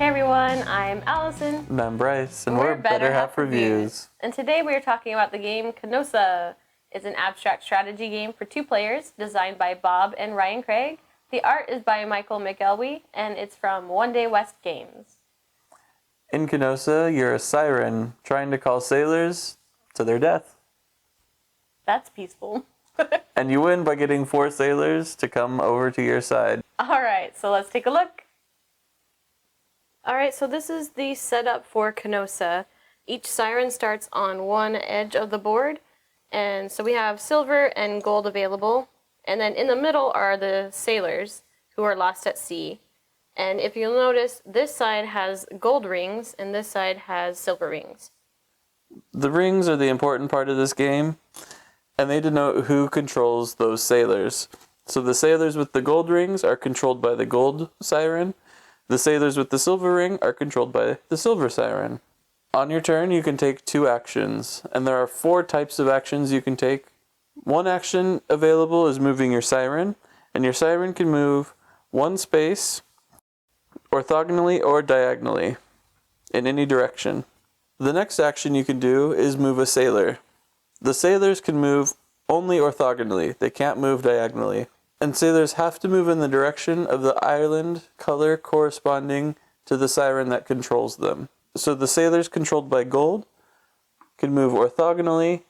Hey everyone, I'm Allison. And I'm Bryce, and we're Better Half Reviews. And today we are talking about the game Canosa. It's an abstract strategy game for 2 players, designed by Bob and Ryan Craig. The art is by Michael McElwee, and it's from One Day West Games. In Canosa, you're a siren trying to call sailors to their death. That's peaceful. And you win by getting 4 sailors to come over to your side. Alright, so let's take a look. Alright, so this is the setup for Canosa. Each siren starts on one edge of the board, and so we have silver and gold available, and then in the middle are the sailors who are lost at sea. And if you'll notice, this side has gold rings and this side has silver rings. The rings are the important part of this game, and they denote who controls those sailors. So the sailors with the gold rings are controlled by the gold siren. The sailors with the silver ring are controlled by the silver siren. On your turn, you can take 2 actions, and there are 4 types of actions you can take. One action available is moving your siren, and your siren can move 1 space, orthogonally or diagonally, in any direction. The next action you can do is move a sailor. The sailors can move only orthogonally, they can't move diagonally. And sailors have to move in the direction of the island color corresponding to the siren that controls them. So the sailors controlled by gold can move orthogonally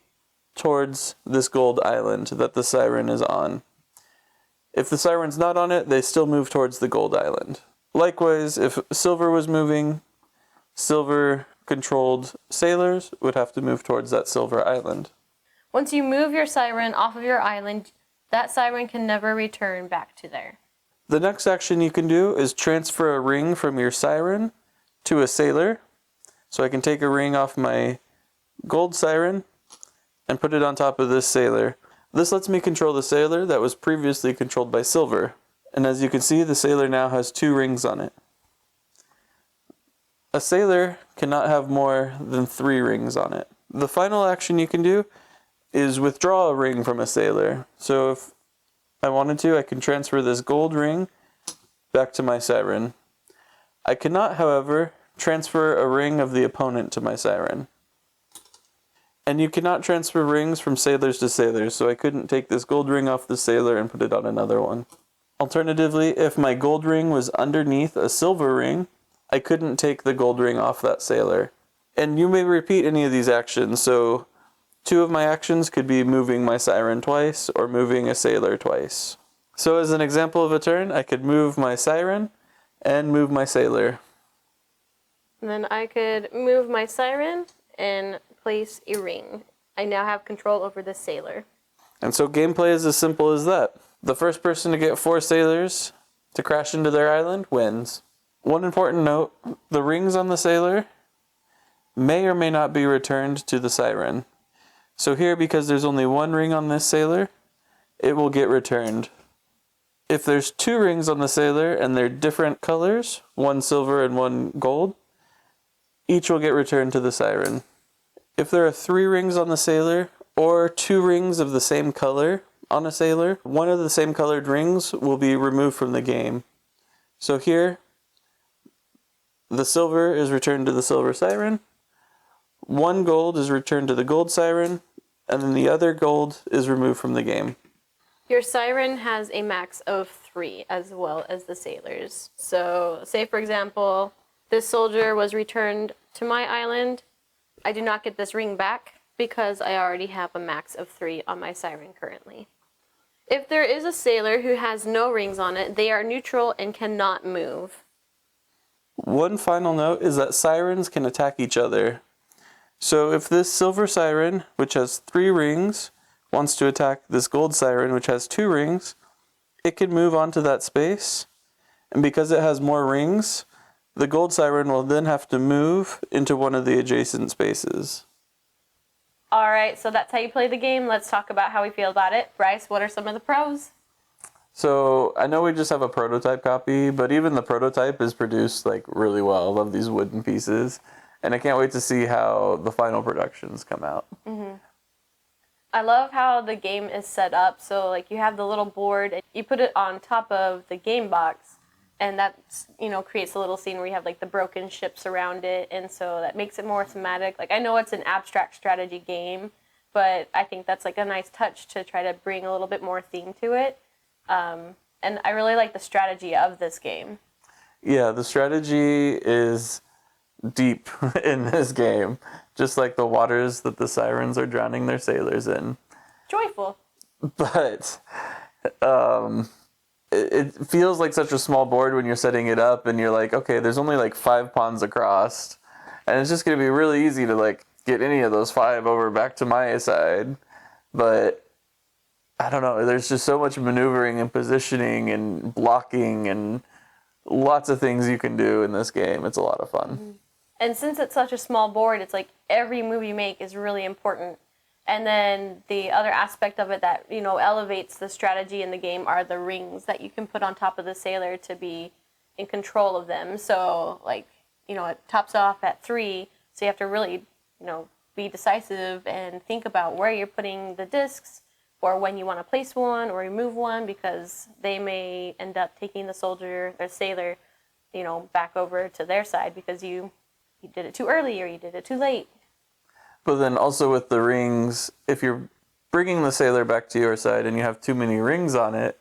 towards this gold island that the siren is on. If the siren's not on it, they still move towards the gold island. Likewise, if silver was moving, silver-controlled sailors would have to move towards that silver island. Once you move your siren off of your island, that siren can never return back to there. The next action you can do is transfer a ring from your siren to a sailor. So I can take a ring off my gold siren and put it on top of this sailor. This lets me control the sailor that was previously controlled by silver. And as you can see, the sailor now has 2 rings on it. A sailor cannot have more than 3 rings on it. The final action you can do is withdraw a ring from a sailor. So if I wanted to, I can transfer this gold ring back to my siren. I cannot, however, transfer a ring of the opponent to my siren. And you cannot transfer rings from sailors to sailors, so I couldn't take this gold ring off the sailor and put it on another one. Alternatively, if my gold ring was underneath a silver ring, I couldn't take the gold ring off that sailor. And you may repeat any of these actions, so 2 of my actions could be moving my siren twice or moving a sailor twice. So as an example of a turn, I could move my siren and move my sailor. And then I could move my siren and place a ring. I now have control over the sailor. And so gameplay is as simple as that. The first person to get 4 sailors to crash into their island wins. One important note, the rings on the sailor may or may not be returned to the siren. So here, because there's only 1 ring on this sailor, it will get returned. If there's 2 rings on the sailor and they're different colors, 1 silver and 1 gold, each will get returned to the siren. If there are 3 rings on the sailor, or 2 rings of the same color on a sailor, one of the same colored rings will be removed from the game. So here, the silver is returned to the silver siren, 1 gold is returned to the gold siren, and then the other gold is removed from the game. Your siren has a max of 3 as well as the sailors. So say for example, this soldier was returned to my island. I do not get this ring back because I already have a max of 3 on my siren currently. If there is a sailor who has no rings on it, they are neutral and cannot move. One final note is that sirens can attack each other. So if this silver siren, which has 3 rings, wants to attack this gold siren, which has 2 rings, it can move onto that space. And because it has more rings, the gold siren will then have to move into one of the adjacent spaces. Alright, so that's how you play the game. Let's talk about how we feel about it. Bryce, what are some of the pros? So I know we just have a prototype copy, but even the prototype is produced like really well. I love these wooden pieces. And I can't wait to see how the final productions come out. Mm-hmm. I love how the game is set up. So like you have the little board, and you put it on top of the game box, And that's, creates a little scene where you have like the broken ships around it, and so that makes it more thematic. Like, I know it's an abstract strategy game, but I think that's like a nice touch to try to bring a little bit more theme to it. And I really like the strategy of this game. Yeah, the strategy is deep in this game, just like the waters that the sirens are drowning their sailors in. Joyful. But it feels like such a small board when you're setting it up, and you're like, okay, there's only like 5 pawns across, and it's just going to be really easy to like get any of those 5 over back to my side. But I don't know, there's just so much maneuvering and positioning and blocking and lots of things you can do in this game. It's a lot of fun. Mm-hmm. And since it's such a small board, it's like every move you make is really important. And then the other aspect of it that, elevates the strategy in the game are the rings that you can put on top of the sailor to be in control of them. So, like, it tops off at 3, so you have to really, be decisive and think about where you're putting the discs, or when you want to place one or remove one, because they may end up taking the soldier or sailor, back over to their side because you did it too early or you did it too late. But then also with the rings, if you're bringing the sailor back to your side and you have too many rings on it,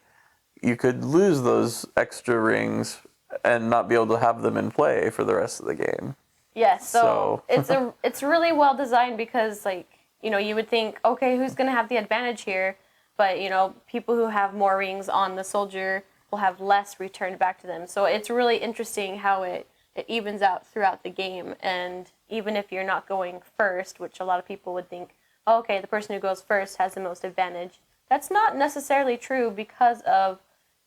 you could lose those extra rings and not be able to have them in play for the rest of the game. Yes, so it's really well designed because, like, you would think, okay, who's going to have the advantage here? But, people who have more rings on the soldier will have less returned back to them. So it's really interesting how it evens out throughout the game. And even if you're not going first, which a lot of people would think, oh, okay, the person who goes first has the most advantage. That's not necessarily true because of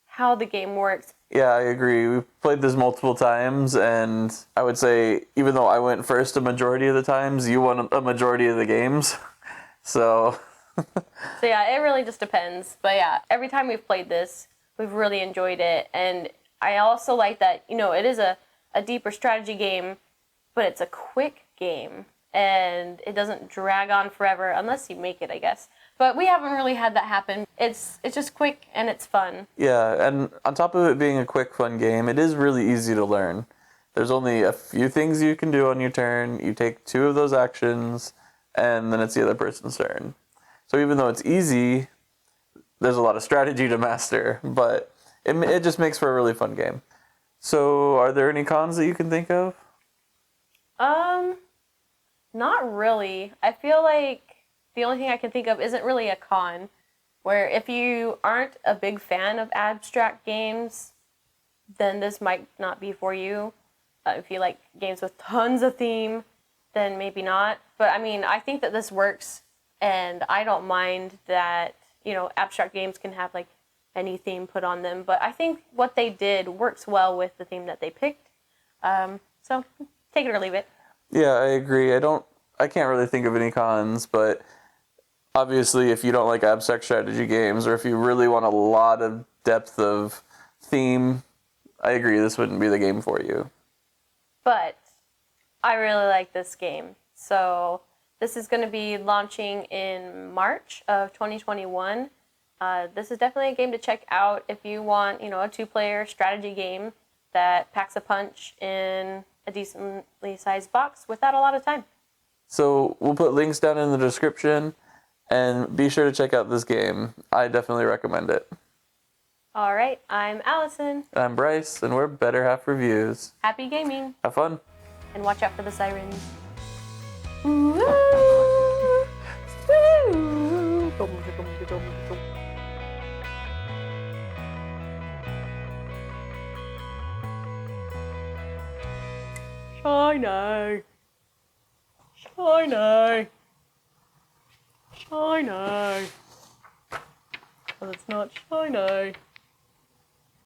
how the game works. Yeah, I agree. We've played this multiple times, and I would say even though I went first a majority of the times, you won a majority of the games. So yeah, it really just depends. But yeah, every time we've played this, we've really enjoyed it. And I also like that, it is a deeper strategy game, but it's a quick game. And it doesn't drag on forever unless you make it, I guess. But we haven't really had that happen. It's just quick and it's fun. Yeah, and on top of it being a quick, fun game, it is really easy to learn. There's only a few things you can do on your turn. You take 2 of those actions, and then it's the other person's turn. So even though it's easy, there's a lot of strategy to master, but it just makes for a really fun game. So are there any cons that you can think of? Not really. I feel like the only thing I can think of isn't really a con, where if you aren't a big fan of abstract games, then this might not be for you. If you like games with tons of theme, then maybe not. But I mean, I think that this works, and I don't mind that, abstract games can have like any theme put on them. But I think what they did works well with the theme that they picked. So take it or leave it. Yeah, I agree. I can't really think of any cons, but obviously if you don't like abstract strategy games, or if you really want a lot of depth of theme, I agree this wouldn't be the game for you. But I really like this game. So this is going to be launching in March of 2021. This is definitely a game to check out if you want, a 2-player strategy game that packs a punch in a decently sized box without a lot of time. So we'll put links down in the description, and be sure to check out this game. I definitely recommend it. All right, I'm Allison. And I'm Bryce, and we're Better Half Reviews. Happy gaming. Have fun. And watch out for the sirens. Shiny. Shiny. Shiny. Well, it's not shiny.